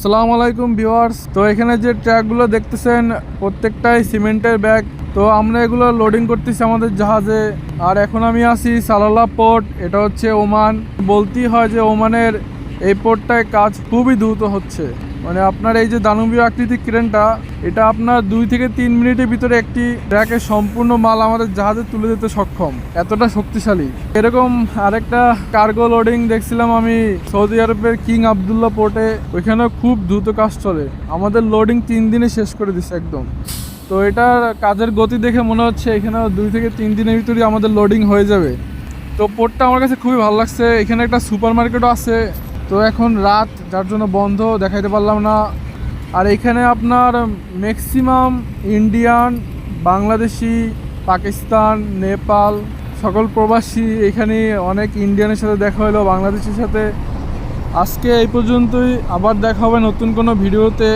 আসসালামু আলাইকুম ভিউয়ার্স। তো এখানে যে ট্রাকগুলো দেখতেছেন প্রত্যেকটাই সিমেন্টের ব্যাগ। তো আমরা এগুলো লোডিং করতেছি আমাদের জাহাজে। আর এখন আমি আছি সালালা পোর্ট, এটা হচ্ছে ওমান। বলতেই হয় যে ওমানের এই পোর্টটায় কাজ খুবই দ্রুত হচ্ছে। মানে আপনার এই যে দানবীয় আকৃতির ক্রেনটা, এটা আপনার 2 থেকে 3 মিনিটের ভিতরে একটি ট্রাকের সম্পূর্ণ মাল আমাদের জাহাজে তুলে দিতে সক্ষম, এতটা শক্তিশালী। এরকম আরেকটা কার্গো লোডিং দেখছিলাম আমি সৌদি আরবের কিং আবদুল্লাহ পোর্টে, ওইখানে খুব দ্রুত কাজ চলে। আমাদের লোডিং 3 দিনে শেষ করে দিচ্ছে একদম। তো এটার কাজের গতি দেখে মনে হচ্ছে এখানে 2 থেকে 3 দিনের ভিতরেই আমাদের লোডিং হয়ে যাবে। তো পোর্টটা আমার কাছে খুবই ভালো লাগছে। এখানে একটা সুপার মার্কেটও আছে। তো এখন রাত, যার জন্য বন্ধ, দেখাইতে পারলাম না। আর এখানে আপনার ম্যাক্সিমাম ইন্ডিয়ান, বাংলাদেশি, পাকিস্তান, নেপাল সকল প্রবাসী, এখানে অনেক ইন্ডিয়ানের সাথে দেখা হলো, বাংলাদেশের সাথে। আজকে এই পর্যন্তই, আবার দেখা হবে নতুন কোনো ভিডিওতে।